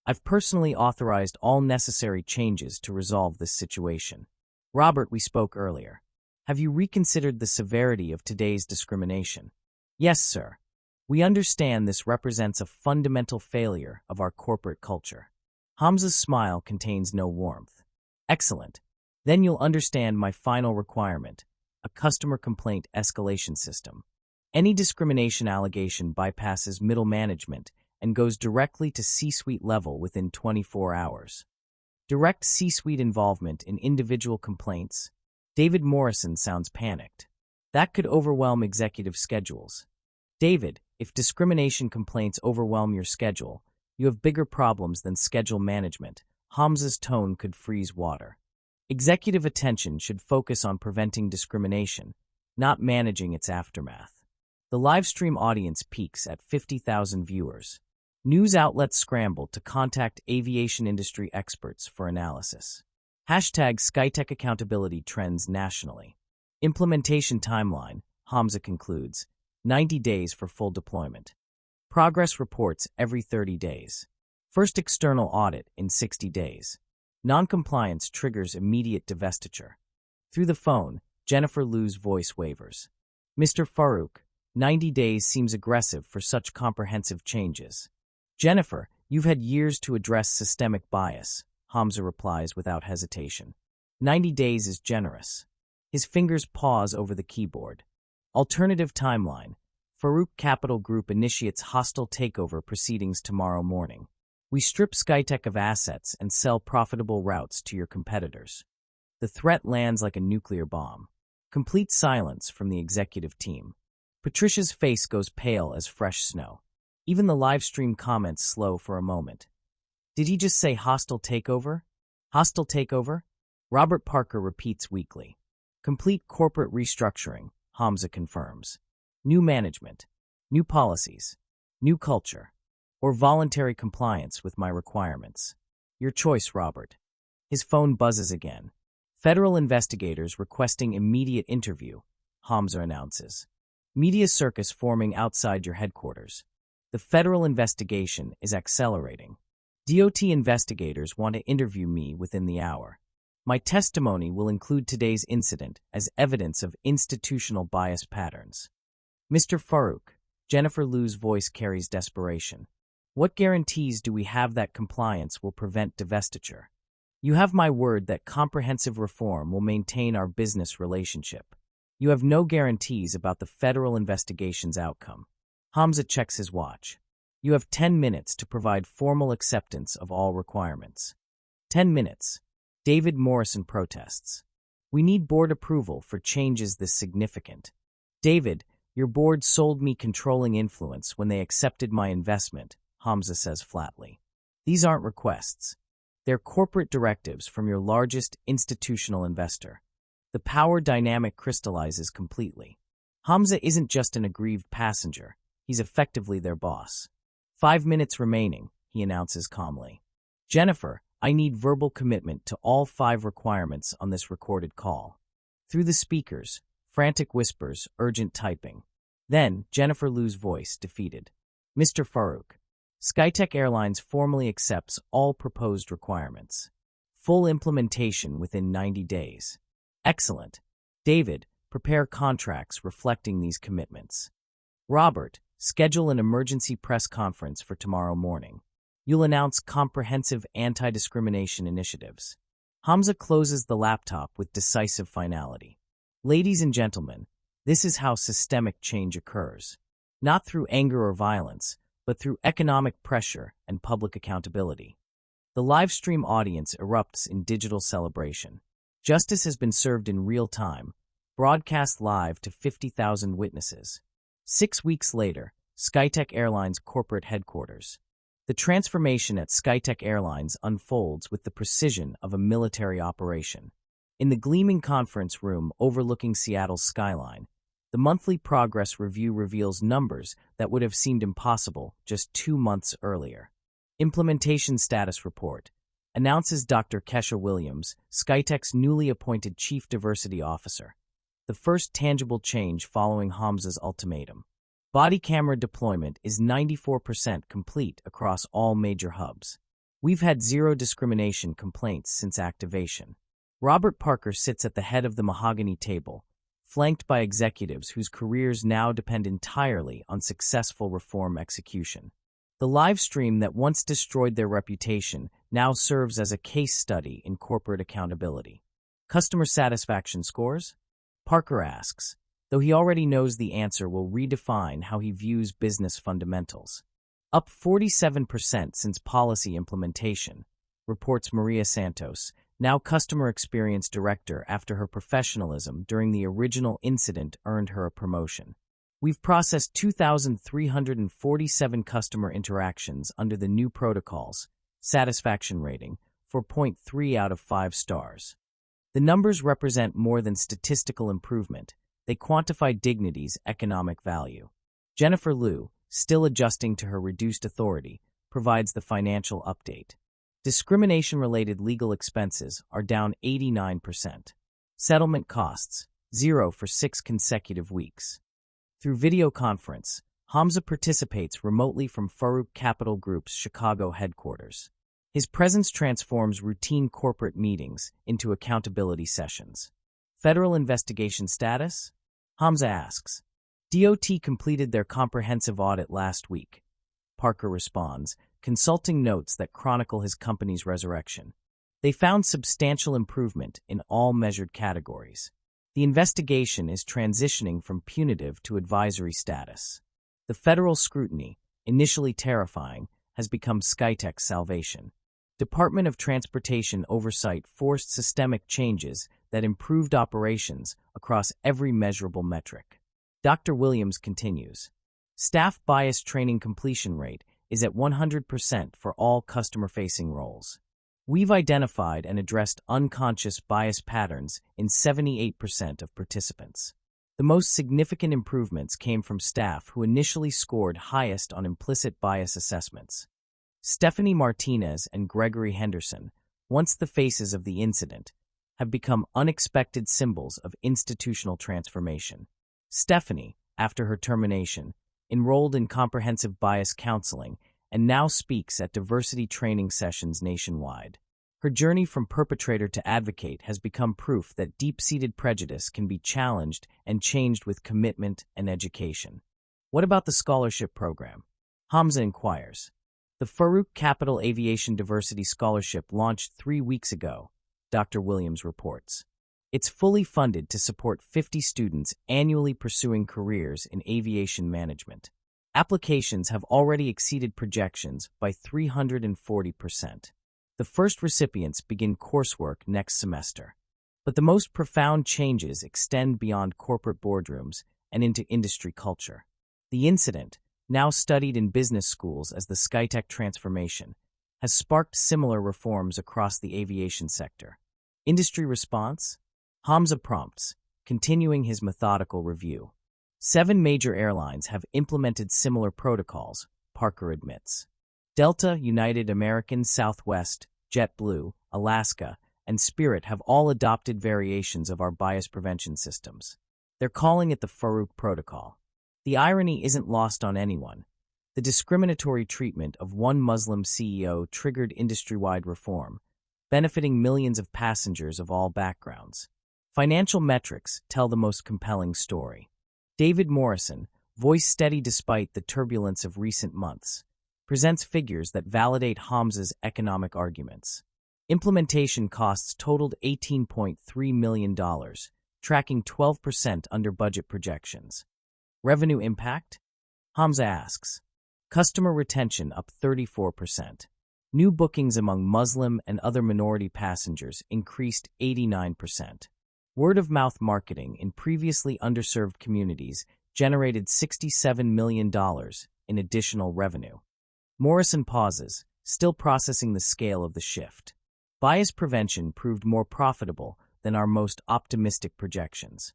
[SPEAKER 1] I've personally authorized all necessary changes to resolve this situation. Robert, we spoke earlier. Have you reconsidered the severity of today's discrimination? Yes, sir. We understand this represents a fundamental failure of our corporate culture. Hamza's smile contains no warmth. Excellent. Then you'll understand my final requirement, a customer complaint escalation system. Any discrimination allegation bypasses middle management and goes directly to C-suite level within 24 hours. Direct C-suite involvement in individual complaints. David Morrison sounds panicked. That could overwhelm executive schedules. David, if discrimination complaints overwhelm your schedule, you have bigger problems than schedule management. Hamza's tone could freeze water. Executive attention should focus on preventing discrimination, not managing its aftermath. The livestream audience peaks at 50,000 viewers. News outlets scramble to contact aviation industry experts for analysis. Hashtag Skytech accountability trends nationally. Implementation timeline, Hamza concludes, 90 days for full deployment. Progress reports every 30 days. First external audit in 60 days. Noncompliance triggers immediate divestiture. Through the phone, Jennifer Liu's voice wavers. Mr. Farouk, 90 days seems aggressive for such comprehensive changes. Jennifer, you've had years to address systemic bias, Hamza replies without hesitation. 90 days is generous. His fingers pause over the keyboard. Alternative timeline. Farouk Capital Group initiates hostile takeover proceedings tomorrow morning. We strip Skytech of assets and sell profitable routes to your competitors. The threat lands like a nuclear bomb. Complete silence from the executive team. Patricia's face goes pale as fresh snow. Even the live stream comments slow for a moment. Did he just say hostile takeover? Hostile takeover? Robert Parker repeats weakly. Complete corporate restructuring, Hamza confirms. New management, new policies, new culture, or voluntary compliance with my requirements. Your choice, Robert. His phone buzzes again. Federal investigators requesting immediate interview, Hamza announces. Media circus forming outside your headquarters. The federal investigation is accelerating. DOT investigators want to interview me within the hour. My testimony will include today's incident as evidence of institutional bias patterns. Mr. Farouk, Jennifer Liu's voice carries desperation. What guarantees do we have that compliance will prevent divestiture? You have my word that comprehensive reform will maintain our business relationship. You have no guarantees about the federal investigation's outcome. Hamza checks his watch. You have 10 minutes to provide formal acceptance of all requirements. 10 minutes. David Morrison protests. We need board approval for changes this significant. David, your board sold me controlling influence when they accepted my investment, Hamza says flatly. These aren't requests. They're corporate directives from your largest institutional investor. The power dynamic crystallizes completely. Hamza isn't just an aggrieved passenger. He's effectively their boss. 5 minutes remaining, he announces calmly. Jennifer, I need verbal commitment to all 5 requirements on this recorded call. Through the speakers, frantic whispers, urgent typing. Then, Jennifer Liu's voice, defeated. Mr. Farouk, Skytech Airlines formally accepts all proposed requirements. Full implementation within 90 days. Excellent. David, prepare contracts reflecting these commitments. Robert, schedule an emergency press conference for tomorrow morning. You'll announce comprehensive anti-discrimination initiatives. Hamza closes the laptop with decisive finality. Ladies and gentlemen, this is how systemic change occurs. Not through anger or violence, but through economic pressure and public accountability. The live stream audience erupts in digital celebration. Justice has been served in real time, broadcast live to 50,000 witnesses. 6 weeks later, Skytech Airlines corporate headquarters. The transformation at Skytech Airlines unfolds with the precision of a military operation. In the gleaming conference room overlooking Seattle's skyline, the monthly progress review reveals numbers that would have seemed impossible just 2 months earlier. Implementation Status Report announces Dr. Kesha Williams, Skytech's newly appointed Chief Diversity Officer, the first tangible change following Hamza's ultimatum. Body camera deployment is 94% complete across all major hubs. We've had 0 discrimination complaints since activation. Robert Parker sits at the head of the mahogany table, flanked by executives whose careers now depend entirely on successful reform execution. The live stream that once destroyed their reputation now serves as a case study in corporate accountability. Customer satisfaction scores? Parker asks, though he already knows the answer will redefine how he views business fundamentals. Up 47% since policy implementation, reports Maria Santos, now Customer Experience Director after her professionalism during the original incident earned her a promotion. We've processed 2,347 customer interactions under the new protocols, satisfaction rating, 4.3 out of 5 stars. The numbers represent more than statistical improvement. They quantify dignity's economic value. Jennifer Liu, still adjusting to her reduced authority, provides the financial update. Discrimination-related legal expenses are down 89%. Settlement costs, 0 for 6 consecutive weeks. Through video conference, Hamza participates remotely from Farouk Capital Group's Chicago headquarters. His presence transforms routine corporate meetings into accountability sessions. Federal investigation status? Hamza asks. DOT completed their comprehensive audit last week. Parker responds, consulting notes that chronicle his company's resurrection. They found substantial improvement in all measured categories. The investigation is transitioning from punitive to advisory status. The federal scrutiny, initially terrifying, has become Skytech's salvation. Department of Transportation oversight forced systemic changes that improved operations across every measurable metric. Dr. Williams continues. Staff bias training completion rate is at 100% for all customer-facing roles. We've identified and addressed unconscious bias patterns in 78% of participants. The most significant improvements came from staff who initially scored highest on implicit bias assessments. Stephanie Martinez and Gregory Henderson, once the faces of the incident, have become unexpected symbols of institutional transformation. Stephanie, after her termination, enrolled in comprehensive bias counseling and now speaks at diversity training sessions nationwide. Her journey from perpetrator to advocate has become proof that deep-seated prejudice can be challenged and changed with commitment and education. What about the scholarship program? Hamza inquires. The Farouk Capital Aviation Diversity Scholarship launched 3 weeks ago, Dr. Williams reports. It's fully funded to support 50 students annually pursuing careers in aviation management. Applications have already exceeded projections by 340%. The first recipients begin coursework next semester. But the most profound changes extend beyond corporate boardrooms and into industry culture. The incident, now studied in business schools as the Skytech transformation, has sparked similar reforms across the aviation sector. Industry response? Hamza prompts, continuing his methodical review. 7 major airlines have implemented similar protocols, Parker admits. Delta, United, American, Southwest, JetBlue, Alaska, and Spirit have all adopted variations of our bias prevention systems. They're calling it the Farouk Protocol. The irony isn't lost on anyone. The discriminatory treatment of one Muslim CEO triggered industry-wide reform, benefiting millions of passengers of all backgrounds. Financial metrics tell the most compelling story. David Morrison, voice steady despite the turbulence of recent months, presents figures that validate Hamza's economic arguments. Implementation costs totaled $18.3 million, tracking 12% under budget projections. Revenue impact? Hamza asks. Customer retention up 34%. New bookings among Muslim and other minority passengers increased 89%. Word-of-mouth marketing in previously underserved communities generated $67 million in additional revenue. Morrison pauses, still processing the scale of the shift. Bias prevention proved more profitable than our most optimistic projections.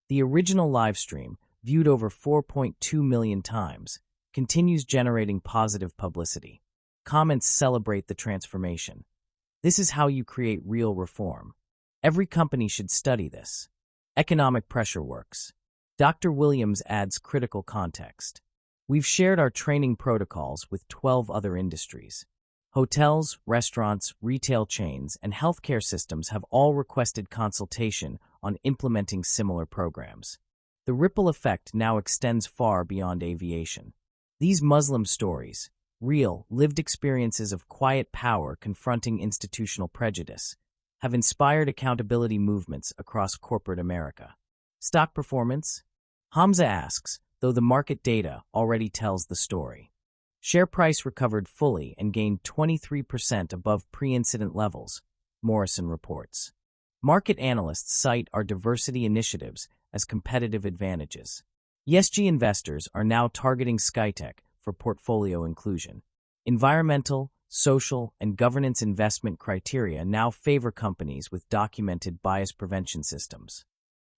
[SPEAKER 1] The original livestream, viewed over 4.2 million times, continues generating positive publicity. Comments celebrate the transformation. This is how you create real reform. Every company should study this. Economic pressure works. Dr. Williams adds critical context. We've shared our training protocols with 12 other industries. Hotels, restaurants, retail chains, and healthcare systems have all requested consultation on implementing similar programs. The ripple effect now extends far beyond aviation. These Muslim stories, real, lived experiences of quiet power confronting institutional prejudice, have inspired accountability movements across corporate America. Stock performance? Hamza asks, though the market data already tells the story. Share price recovered fully and gained 23% above pre-incident levels, Morrison reports. Market analysts cite our diversity initiatives as competitive advantages. ESG investors are now targeting Skytech for portfolio inclusion. Environmental, social, and governance investment criteria now favor companies with documented bias prevention systems.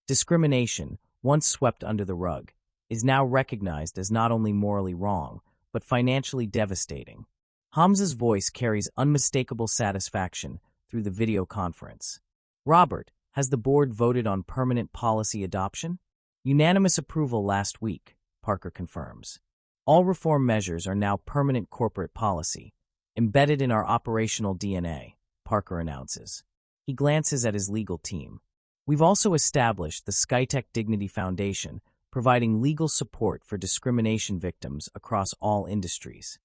[SPEAKER 1] Discrimination, once swept under the rug, is now recognized as not only morally wrong, but financially devastating. Hamza's voice carries unmistakable satisfaction through the video conference. Robert, has the board voted on permanent policy adoption? Unanimous approval last week, Parker confirms. All reform measures are now permanent corporate policy, embedded in our operational DNA, Parker announces. He glances at his legal team. We've also established the Skytech Dignity Foundation, providing legal support for discrimination victims across all industries.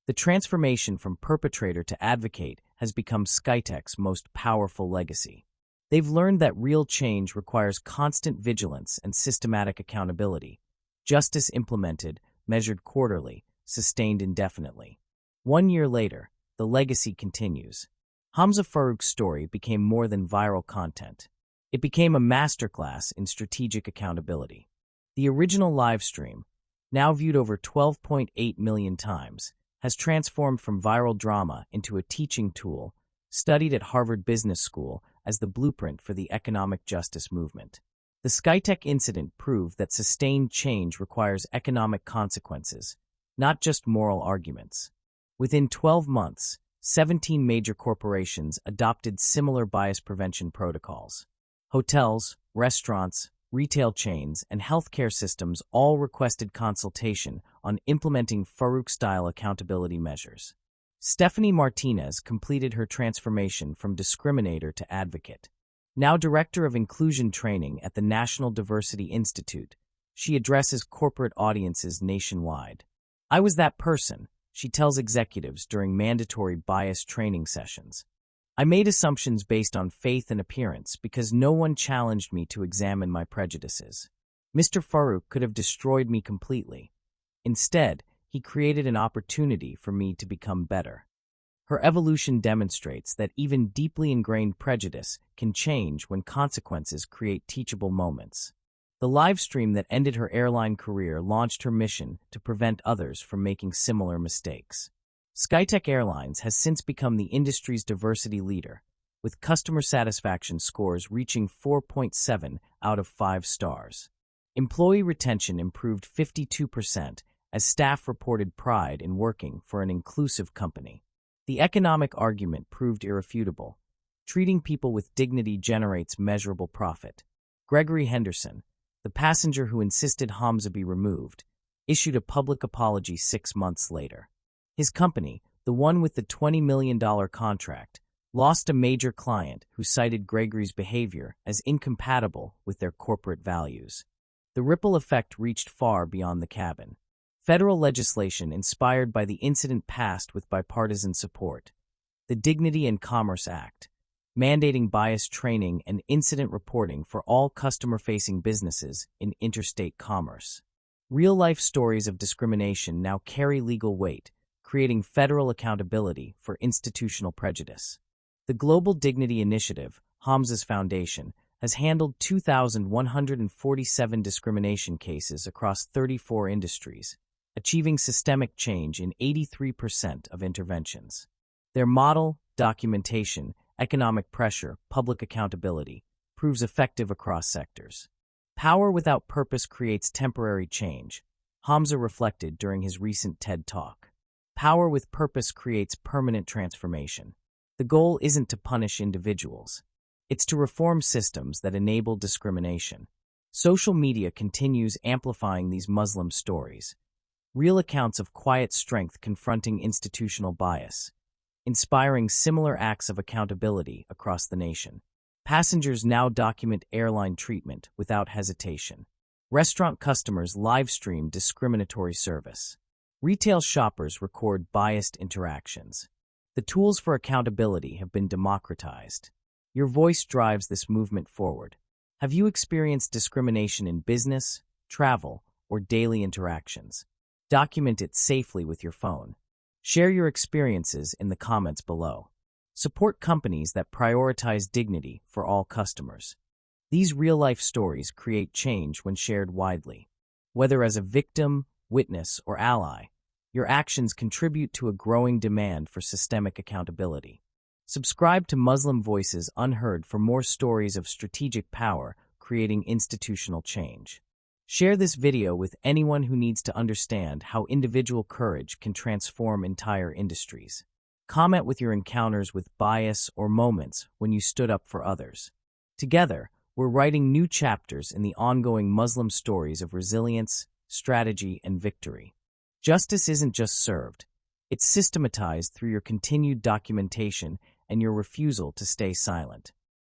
[SPEAKER 1] The transformation from perpetrator to advocate has become Skytech's most powerful legacy. They've learned that real change requires constant vigilance and systematic accountability. Justice implemented, measured quarterly, sustained indefinitely. 1 year later, the legacy continues. Hamza Farooq's story became more than viral content. It became a masterclass in strategic accountability. The original live stream, now viewed over 12.8 million times, has transformed from viral drama into a teaching tool studied at Harvard Business School as the blueprint for the economic justice movement. The Skytech incident proved that sustained change requires economic consequences, not just moral arguments. Within 12 months, 17 major corporations adopted similar bias prevention protocols. Hotels, restaurants, retail chains, and healthcare systems all requested consultation on implementing Farooq-style accountability measures. Stephanie Martinez completed her transformation from discriminator to advocate. Now director of inclusion training at the National Diversity Institute, she addresses corporate audiences nationwide. "I was that person," she tells executives during mandatory bias training sessions. "I made assumptions based on faith and appearance because no one challenged me to examine my prejudices. Mr. Farooq could have destroyed me completely. Instead, he created an opportunity for me to become better." Her evolution demonstrates that even deeply ingrained prejudice can change when consequences create teachable moments. The live stream that ended her airline career launched her mission to prevent others from making similar mistakes. Skytech Airlines has since become the industry's diversity leader, with customer satisfaction scores reaching 4.7 out of 5 stars. Employee retention improved 52% as staff reported pride in working for an inclusive company. The economic argument proved irrefutable. Treating people with dignity generates measurable profit. Gregory Henderson, the passenger who insisted Hamza be removed, issued a public apology 6 months later. His company, the one with the $20 million contract, lost a major client who cited Gregory's behavior as incompatible with their corporate values. The ripple effect reached far beyond the cabin. Federal legislation inspired by the incident passed with bipartisan support. The Dignity and Commerce Act, mandating bias training and incident reporting for all customer-facing businesses in interstate commerce. Real-life stories of discrimination now carry legal weight, creating federal accountability for institutional prejudice. The Global Dignity Initiative, Hamza's foundation, has handled 2,147 discrimination cases across 34 industries, achieving systemic change in 83% of interventions. Their model, documentation, economic pressure, public accountability proves effective across sectors. Power without purpose creates temporary change, Hamza reflected during his recent TED Talk. Power with purpose creates permanent transformation. The goal isn't to punish individuals. It's to reform systems that enable discrimination. Social media continues amplifying these Muslim stories. Real accounts of quiet strength confronting institutional bias, inspiring similar acts of accountability across the nation. Passengers now document airline treatment without hesitation. Restaurant customers live-stream discriminatory service. Retail shoppers record biased interactions. The tools for accountability have been democratized. Your voice drives this movement forward. Have you experienced discrimination in business, travel, or daily interactions? Document it safely with your phone. Share your experiences in the comments below. Support companies that prioritize dignity for all customers. These real-life stories create change when shared widely. Whether as a victim, witness, or ally, your actions contribute to a growing demand for systemic accountability. Subscribe to Muslim Voices Unheard for more stories of strategic power creating institutional change. Share this video with anyone who needs to understand how individual courage can transform entire industries. Comment with your encounters with bias or moments when you stood up for others. Together, we're writing new chapters in the ongoing Muslim stories of resilience, strategy, and victory. Justice isn't just served. It's systematized through your continued documentation and your refusal to stay silent.